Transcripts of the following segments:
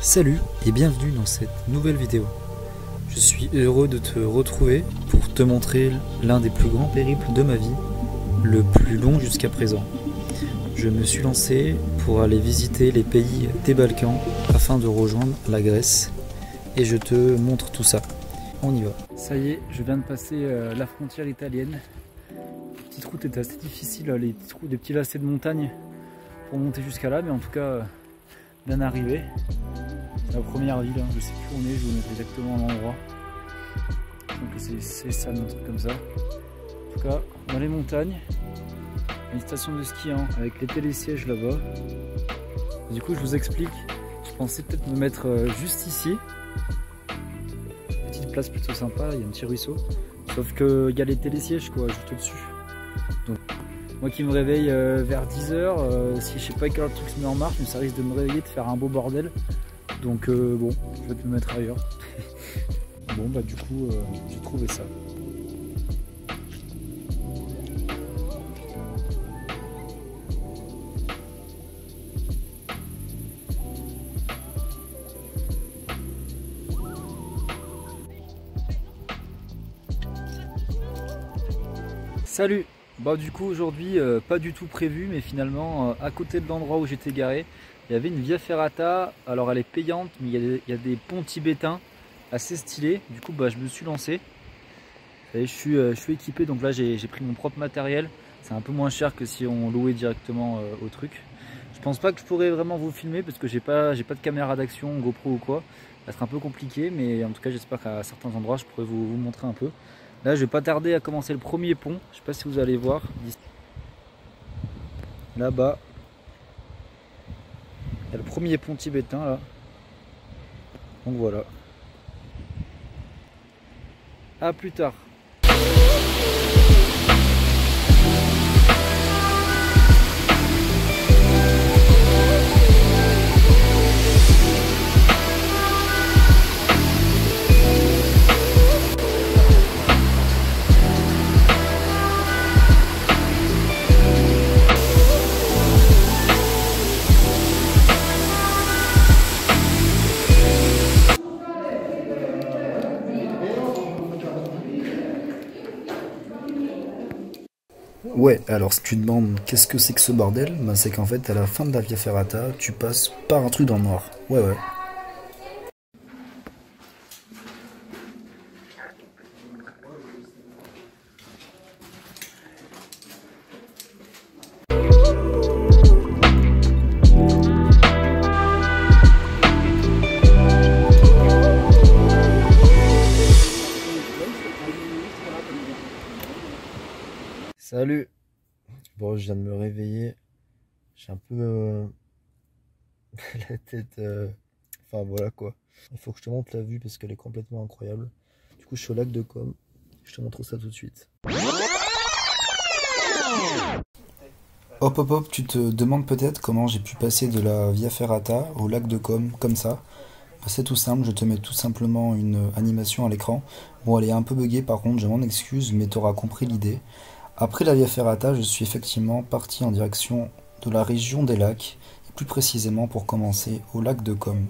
Salut et bienvenue dans cette nouvelle vidéo. Je suis heureux de te retrouver pour te montrer l'un des plus grands périples de ma vie, le plus long jusqu'à présent. Je me suis lancé pour aller visiter les pays des Balkans afin de rejoindre la Grèce et je te montre tout ça. On y va. Ça y est, je viens de passer la frontière italienne. La petite route était assez difficile, les petits lacets de montagne pour monter jusqu'à là, mais en tout cas bien arrivé. C'est la première ville, je sais plus où on est, je vous montre exactement l'endroit. Donc c'est ça, un truc comme ça. En tout cas, dans les montagnes, une station de ski avec les télésièges là-bas. Du coup, je vous explique, je pensais peut-être me mettre juste ici. Petite place plutôt sympa, il y a un petit ruisseau. Sauf qu'il y a les télésièges quoi, juste au-dessus. Donc, moi qui me réveille vers 10 h, si je sais pas quel truc se met en marche, mais ça risque de me réveiller, de faire un beau bordel. Donc bon, je vais me mettre ailleurs. Bon bah du coup, j'ai trouvé ça. Salut! Bah du coup aujourd'hui pas du tout prévu, mais finalement à côté de l'endroit où j'étais garé, il y avait une via ferrata. Alors elle est payante, mais il y a des ponts tibétains assez stylés. Du coup bah je me suis lancé. Et je suis équipé, donc là j'ai pris mon propre matériel. C'est un peu moins cher que si on louait directement au truc. Je pense pas que je pourrais vraiment vous filmer parce que j'ai pas de caméra d'action, GoPro ou quoi. Ça va être un peu compliqué, mais en tout cas j'espère qu'à certains endroits je pourrais vous montrer un peu. Là je vais pas tarder à commencer le premier pont. Je sais pas si vous allez voir. Là-bas. Il y a le premier pont tibétain là. Donc voilà. À plus tard. Ouais, alors si tu te demandes qu'est-ce que c'est que ce bordel, bah c'est qu'en fait à la fin de la via ferrata, tu passes par un truc dans le noir. Ouais. Salut. Bon, je viens de me réveiller. J'ai un peu la tête. Enfin voilà quoi. Il faut que je te montre la vue parce qu'elle est complètement incroyable. Du coup, je suis au lac de Com. Je te montre ça tout de suite. Hop, tu te demandes peut-être comment j'ai pu passer de la via ferrata au lac de Com comme ça. C'est tout simple, je te mets tout simplement une animation à l'écran. Bon, elle est un peu buggée par contre, je m'en excuse, mais tu auras compris l'idée. Après la via ferrata, je suis effectivement parti en direction de la région des lacs, et plus précisément pour commencer au lac de Com.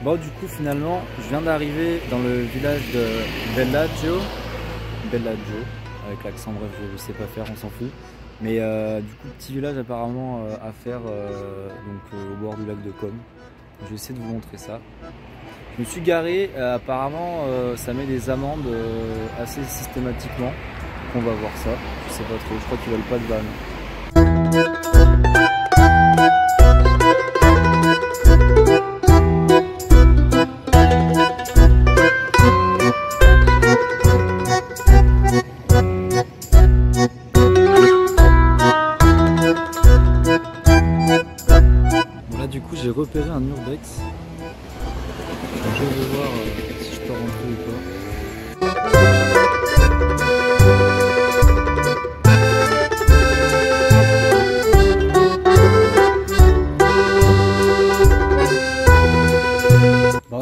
Bon, du coup finalement, je viens d'arriver dans le village de Bellagio, avec l'accent, bref, je ne sais pas faire, on s'en fout. Mais du coup, petit village apparemment à faire au bord du lac de Com. Je vais essayer de vous montrer ça. Je me suis garé, apparemment ça met des amendes assez systématiquement. Donc on va voir ça, je sais pas trop, je crois qu'ils veulent pas de vannes. Du coup j'ai repéré un urbex. Je vais voir si je peux rentrer ou pas.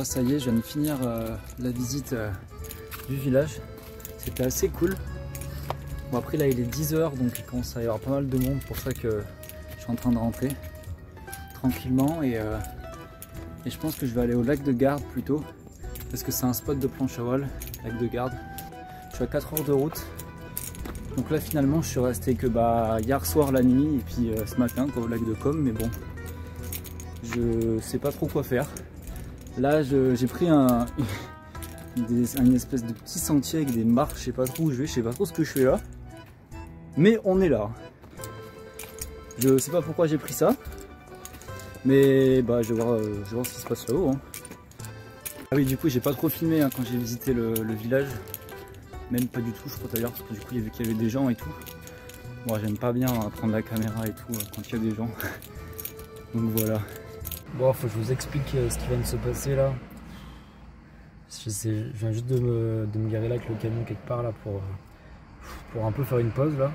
ça y est, je viens de finir la visite du village. C'était assez cool. Bon après là il est 10 h donc il commence à y avoir pas mal de monde, pour ça que je suis en train de rentrer tranquillement et je pense que je vais aller au lac de Garde plutôt parce que c'est un spot de planche à voile, lac de Garde. Je suis à 4 heures de route. Donc là finalement je suis resté que hier soir la nuit et puis ce matin quoi, au lac de Com, mais bon je sais pas trop quoi faire. Là j'ai pris une espèce de petit sentier avec des marches, je sais pas trop où je vais, je sais pas trop ce que je fais là. Mais on est là. Je sais pas pourquoi j'ai pris ça. Mais je vais voir ce qui se passe là-haut. Hein. Ah oui, du coup j'ai pas trop filmé hein, quand j'ai visité le village. Même pas du tout je crois d'ailleurs, parce que du coup j'ai vu qu'il y avait des gens et tout. Bon j'aime pas bien prendre la caméra et tout quand il y a des gens. Donc voilà. Bon, faut que je vous explique ce qui vient de se passer là. Je viens juste de me garer là avec le camion quelque part là pour un peu faire une pause là.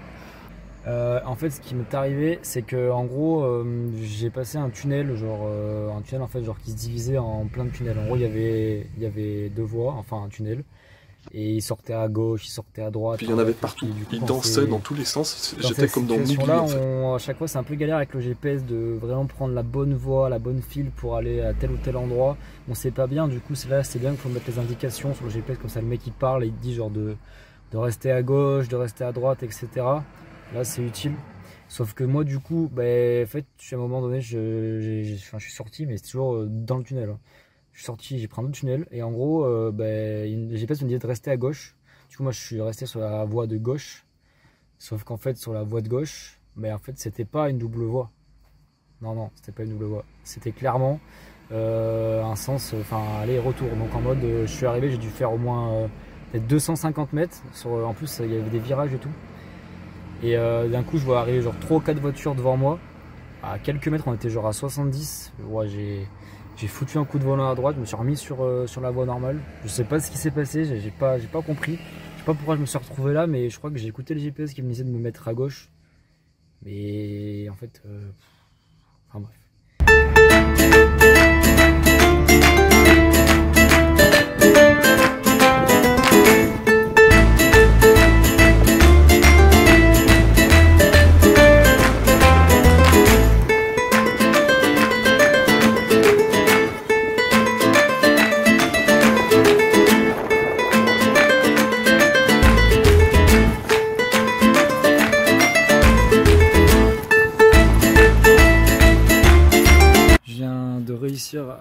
En fait ce qui m'est arrivé c'est que en gros j'ai passé un tunnel en fait qui se divisait en plein de tunnels. En gros il y avait deux voies, enfin un tunnel, et il sortait à gauche, il sortait à droite. Puis il y en avait partout, il dansait dans tous les sens, j'étais comme dans Mowgli là, en fait. À chaque fois c'est un peu galère avec le GPS de vraiment prendre la bonne voie, la bonne file pour aller à tel ou tel endroit. On sait pas bien, du coup c'est bien qu'il faut mettre les indications sur le GPS, comme ça le mec il parle et il te dit de rester à gauche, de rester à droite, etc. Là c'est utile. Sauf que moi du coup, en fait à un moment donné je suis sorti, mais c'est toujours dans le tunnel. Je suis sorti, j'ai pris un autre tunnel et en gros le GPS me disait de rester à gauche. Du coup moi je suis resté sur la voie de gauche. Sauf qu'en fait sur la voie de gauche, en fait c'était pas une double voie. Non, c'était pas une double voie. C'était clairement un sens, aller-retour. Donc en mode je suis arrivé, j'ai dû faire au moins peut-être 250 mètres. En plus il y avait des virages et tout. Et d'un coup je vois arriver 3 ou 4 voitures devant moi. À quelques mètres on était à 70. Ouais, j'ai foutu un coup de volant à droite, je me suis remis sur la voie normale. Je sais pas ce qui s'est passé, j'ai pas compris. Je sais pas pourquoi je me suis retrouvé là, mais je crois que j'ai écouté le GPS qui me disait de me mettre à gauche. Mais en fait, enfin bref.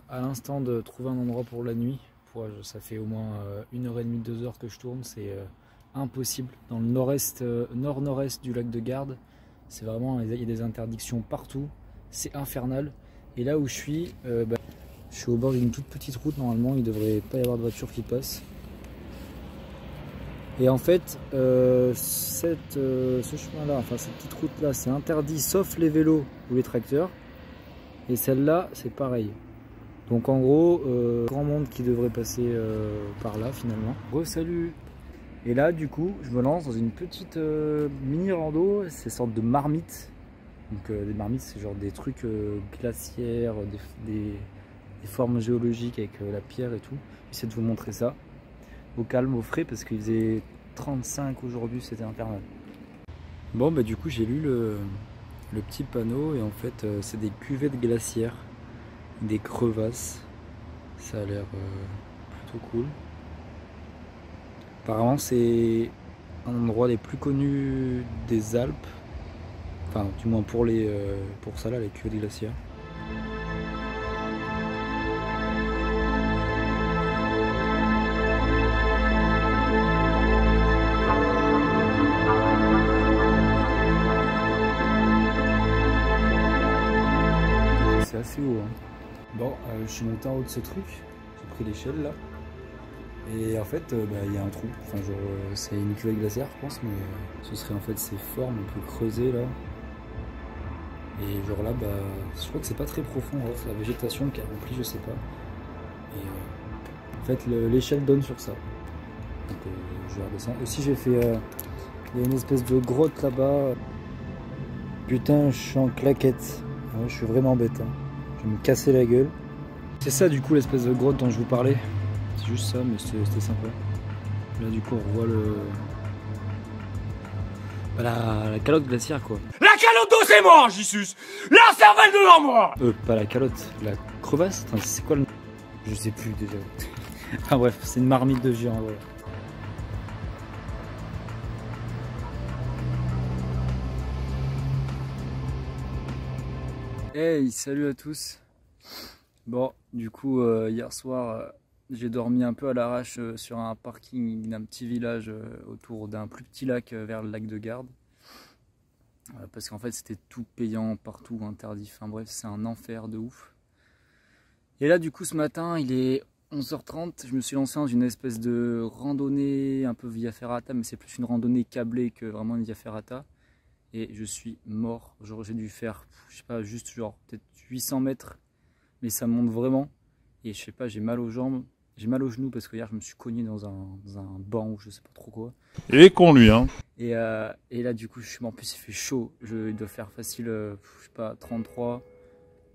À l'instant de trouver un endroit pour la nuit. Ça fait au moins 1h30, 2 heures que je tourne, c'est impossible. Dans le nord-est, nord-nord-est du lac de Garde, c'est vraiment, il y a des interdictions partout, c'est infernal. Et là où je suis au bord d'une toute petite route, normalement il ne devrait pas y avoir de voiture qui passe. Et en fait, ce chemin-là, enfin cette petite route-là, c'est interdit sauf les vélos ou les tracteurs. Et celle-là, c'est pareil. Donc en gros, grand monde qui devrait passer par là finalement. Salut. Et là du coup, je me lance dans une petite mini rando, c'est une sorte de marmite. Donc des marmites, c'est genre des trucs glaciaires, des formes géologiques avec la pierre et tout. J'essaie de vous montrer ça. Au calme, au frais, parce qu'il faisait 35 aujourd'hui, c'était infernal. Bon du coup j'ai lu le petit panneau et en fait c'est des cuvées de glaciaires. Des crevasses, ça a l'air plutôt cool. Apparemment c'est un endroit des plus connus des Alpes, enfin du moins pour ça là, les cuvées de glaciaires. C'est assez haut hein. Bon, je suis monté en haut de ce truc, j'ai pris l'échelle là, et en fait il y a un trou, enfin c'est une cuvée glaciaire je pense, mais ce serait en fait ces formes un peu creusées là, et là je crois que c'est pas très profond, c'est la végétation qui a rempli, je sais pas, et en fait l'échelle donne sur ça, donc je vais redescendre. Aussi j'ai fait, il y a une espèce de grotte là-bas, putain je suis en claquette, je suis vraiment bête hein. Je vais me casser la gueule. C'est ça du coup l'espèce de grotte dont je vous parlais. C'est juste ça, mais c'était sympa. Là du coup on revoit le... la calotte glaciaire quoi. La calotte d'eau c'est mort, Jesus. La cervelle de l'armoire. Pas la calotte, la crevasse. C'est quoi le... Je sais plus déjà. Ah bref, c'est une marmite de géant, voilà. Hey, salut à tous. Bon, du coup, hier soir, j'ai dormi un peu à l'arrache sur un parking d'un petit village autour d'un plus petit lac vers le lac de Garde. Parce qu'en fait, c'était tout payant, partout, interdit. Enfin bref, c'est un enfer de ouf. Et là, du coup, ce matin, il est 11h30. Je me suis lancé dans une espèce de randonnée un peu via ferrata, mais c'est plus une randonnée câblée que vraiment une via ferrata. Et je suis mort. Genre j'ai dû faire, je sais pas, juste genre peut-être 800 mètres. Mais ça monte vraiment. Et je sais pas, j'ai mal aux jambes. J'ai mal aux genoux parce que hier je me suis cogné dans un banc ou je sais pas trop quoi. Il est con lui hein. Et là du coup, en plus il fait chaud. Il doit faire facile, je sais pas, 33.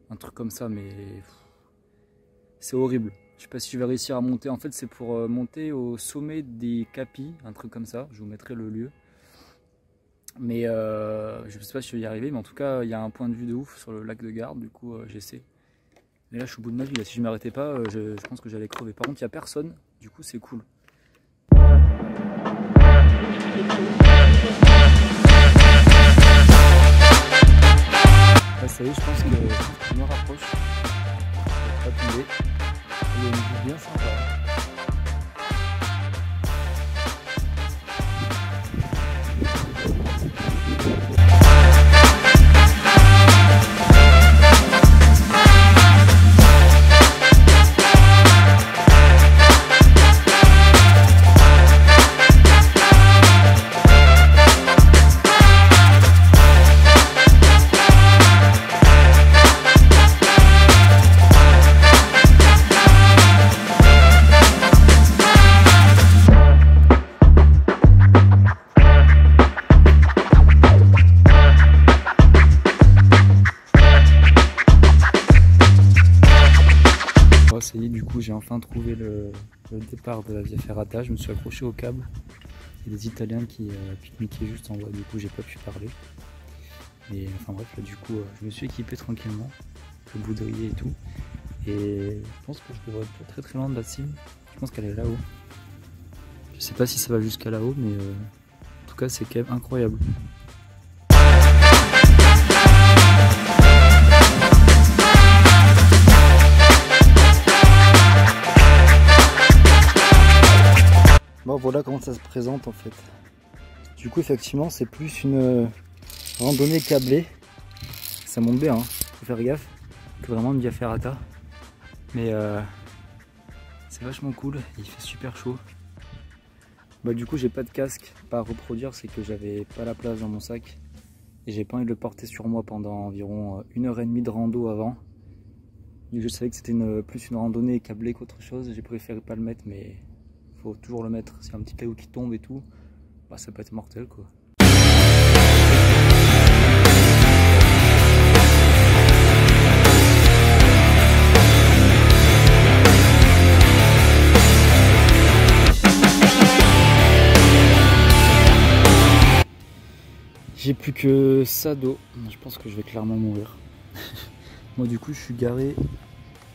Un truc comme ça, mais c'est horrible. Je sais pas si je vais réussir à monter. En fait c'est pour monter au sommet des Capis. Un truc comme ça. Je vous mettrai le lieu. Mais je sais pas si je vais y arriver, mais en tout cas il y a un point de vue de ouf sur le lac de Garde, du coup j'essaie. Mais là je suis au bout de ma vie, là. Si je m'arrêtais pas, je pense que j'allais crever. Par contre il n'y a personne, du coup c'est cool. Là ça y est, je pense que je me rapproche. Je vais pas tomber. Il y a une vue bien sympa. Ça y est, du coup j'ai enfin trouvé le départ de la via ferrata. Je me suis accroché au câble. Il y a des Italiens qui pique-niquaient juste en bas, du coup j'ai pas pu parler. Mais enfin bref, là du coup je me suis équipé tranquillement, le boudrier et tout. Et je pense que je devrais être pas très loin de la cime. Je pense qu'elle est là-haut. Je sais pas si ça va jusqu'à là-haut, mais en tout cas c'est quand même incroyable. Bon voilà comment ça se présente en fait. Du coup effectivement c'est plus une randonnée câblée. Ça monte bien, hein. Faut faire gaffe, que vraiment une via ferrata. Mais c'est vachement cool, il fait super chaud. Bah du coup j'ai pas de casque, pas à reproduire, c'est que j'avais pas la place dans mon sac. Et j'ai pas envie de le porter sur moi pendant environ 1h30 de rando avant. Je savais que c'était plus une randonnée câblée qu'autre chose, j'ai préféré pas le mettre, mais faut toujours le mettre. S'il y a un petit caillou qui tombe et tout, bah, ça peut être mortel quoi. J'ai plus que ça d'eau, je pense que je vais clairement mourir. Moi du coup je suis garé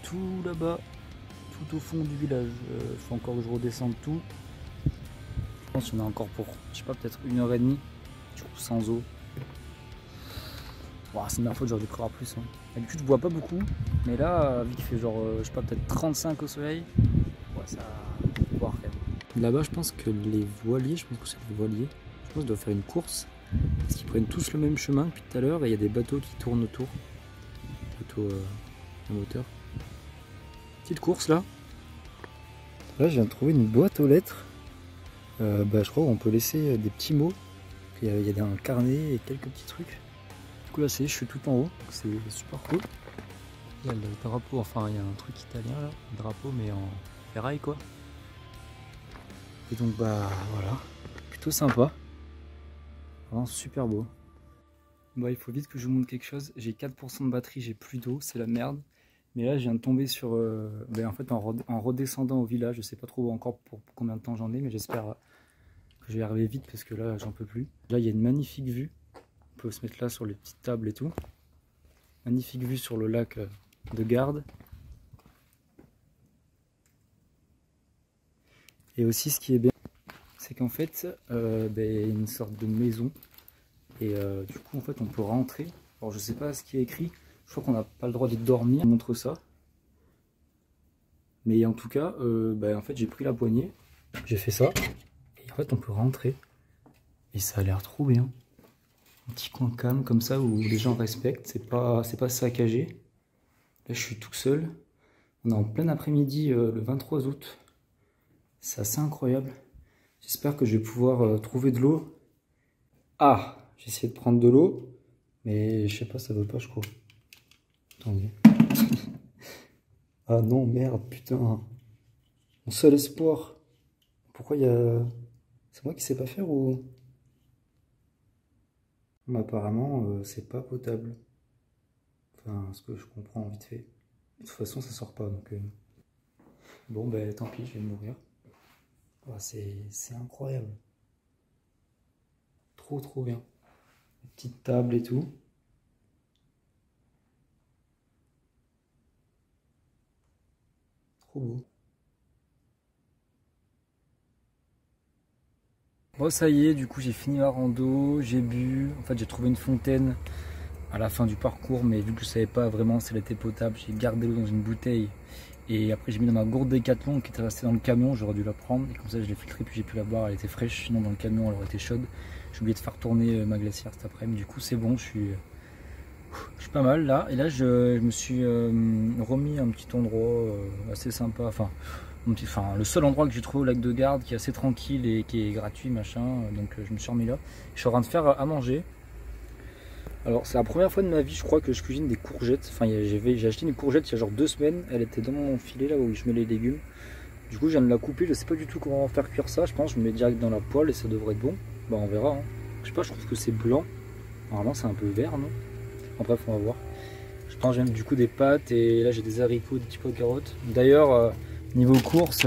tout là-bas, tout au fond du village. Faut encore que je redescende tout. Je pense qu'il y en a encore pour, je sais pas, peut-être 1h30, du coup sans eau. Wow, c'est ma faute, j'aurais dû prévoir plus. Hein. D'habitude je bois pas beaucoup, mais là, vu qu'il fait genre, je sais pas, peut-être 35 au soleil, ouais, ça va boire quand même. Là-bas je pense que les voiliers, je pense que c'est les voiliers, je pense qu'ils doivent faire une course. Parce qu'ils prennent tous le même chemin depuis tout à l'heure et il y a des bateaux qui tournent autour. Bateaux à moteur. Petite course là. Là je viens de trouver une boîte aux lettres. Je crois qu'on peut laisser des petits mots. Il y a un carnet et quelques petits trucs. Du coup là je suis tout en haut, c'est super cool. Il y a le drapeau, enfin il y a un truc italien là, un drapeau mais en ferraille quoi. Et donc bah voilà, plutôt sympa. Vraiment super beau. Bah, il faut vite que je vous montre quelque chose. J'ai 4% de batterie, j'ai plus d'eau, c'est la merde. Mais là, je viens de tomber sur... en fait, en redescendant au village, je sais pas trop encore pour combien de temps j'en ai, mais j'espère que je vais arriver vite parce que là, j'en peux plus. Là, il y a une magnifique vue. On peut se mettre là sur les petites tables et tout. Magnifique vue sur le lac de Garde. Et aussi, ce qui est bien, c'est qu'en fait, il y a une sorte de maison. Et du coup, en fait, on peut rentrer. Alors, je sais pas ce qui est écrit. Je crois qu'on n'a pas le droit de dormir. On montre ça. Mais en tout cas, en fait, j'ai pris la poignée. J'ai fait ça. Et en fait, on peut rentrer. Et ça a l'air trop bien. Un petit coin calme comme ça où les gens respectent. C'est pas saccagé. Là, je suis tout seul. On est en plein après-midi le 23 août. C'est assez incroyable. J'espère que je vais pouvoir trouver de l'eau. Ah, j'ai essayé de prendre de l'eau. Mais je sais pas, ça veut pas, je crois. Attendez. Ah non, merde, putain. Mon seul espoir. Pourquoi il y a... C'est moi qui sais pas faire ou... Mais apparemment, c'est pas potable. Enfin, ce que je comprends vite fait. De toute façon, ça sort pas, donc... Bon, tant pis, je vais mourir. Oh, c'est incroyable. Trop bien. Petite table et tout. Trop beau. Bon, ça y est, du coup j'ai fini ma rando, j'ai bu. En fait, j'ai trouvé une fontaine à la fin du parcours, mais vu que je savais pas vraiment si elle était potable, j'ai gardé l'eau dans une bouteille. Et après j'ai mis dans ma gourde Décathlon qui était restée dans le camion, j'aurais dû la prendre. Et comme ça je l'ai filtrée puis j'ai pu la boire, elle était fraîche, sinon dans le camion elle aurait été chaude. J'ai oublié de faire tourner ma glacière cet après-midi, du coup c'est bon, je suis pas mal là. Et là je me suis remis un petit endroit assez sympa, enfin le seul endroit que j'ai trouvé au lac de Garde qui est assez tranquille et qui est gratuit machin, donc je me suis remis là. Je suis en train de faire à manger. Alors c'est la première fois de ma vie je crois que je cuisine des courgettes. Enfin j'ai acheté une courgette il y a genre 2 semaines. Elle était dans mon filet là où je mets les légumes. Du coup je viens de la couper, je sais pas du tout comment faire cuire ça. Je pense que je me mets direct dans la poêle et ça devrait être bon. Bah on verra hein. Je sais pas, je trouve que c'est blanc. Normalement c'est un peu vert non? En bref on va voir. Je pense que j'ai du coup des pâtes et là j'ai des haricots, des petits pots de carottes. D'ailleurs niveau courses,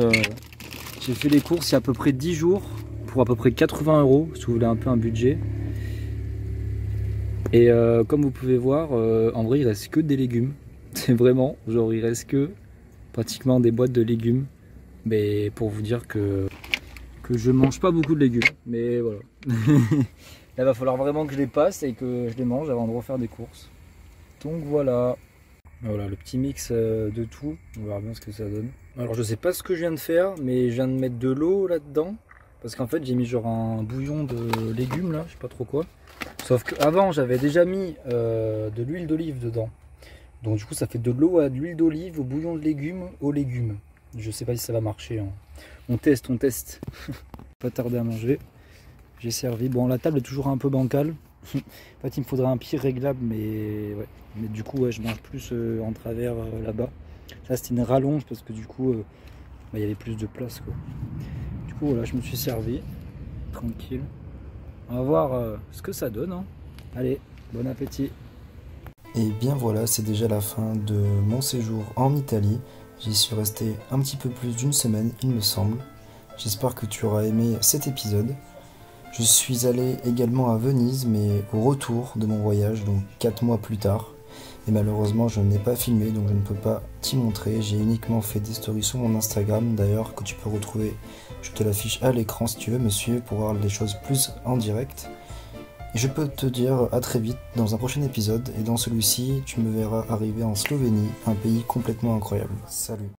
j'ai fait les courses il y a à peu près 10 jours pour à peu près 80 €, si vous voulez un peu un budget. Et comme vous pouvez voir, en vrai il reste que des légumes. C'est vraiment, genre il reste que pratiquement des boîtes de légumes. Mais pour vous dire que je mange pas beaucoup de légumes. Mais voilà. Là va falloir vraiment que je les passe et que je les mange avant de refaire des courses. Donc voilà. Voilà le petit mix de tout. On verra bien ce que ça donne. Alors je sais pas ce que je viens de faire, mais je viens de mettre de l'eau là-dedans. Parce qu'en fait j'ai mis genre un bouillon de légumes là, je sais pas trop quoi. Sauf qu'avant j'avais déjà mis de l'huile d'olive dedans. Donc du coup ça fait de l'eau à de l'huile d'olive au bouillon de légumes aux légumes. Je sais pas si ça va marcher. Hein. On teste. Pas tarder à manger. J'ai servi. Bon la table est toujours un peu bancale. En fait il me faudrait un pied réglable mais ouais. Mais du coup ouais, je mange plus en travers là-bas. Ça c'était une rallonge parce que du coup il y avait plus de place quoi. Du coup voilà je me suis servi. Tranquille. On va voir ce que ça donne. Hein. Allez, bon appétit. Et bien voilà, c'est déjà la fin de mon séjour en Italie. J'y suis resté un petit peu plus d'1 semaine, il me semble. J'espère que tu auras aimé cet épisode. Je suis allé également à Venise, mais au retour de mon voyage, donc 4 mois plus tard. Et malheureusement, je n'ai pas filmé, donc je ne peux pas t'y montrer. J'ai uniquement fait des stories sur mon Instagram, d'ailleurs, que tu peux retrouver. Je te l'affiche à l'écran si tu veux me suivre pour voir les choses plus en direct. Et je peux te dire à très vite dans un prochain épisode. Et dans celui-ci, tu me verras arriver en Slovénie, un pays complètement incroyable. Salut!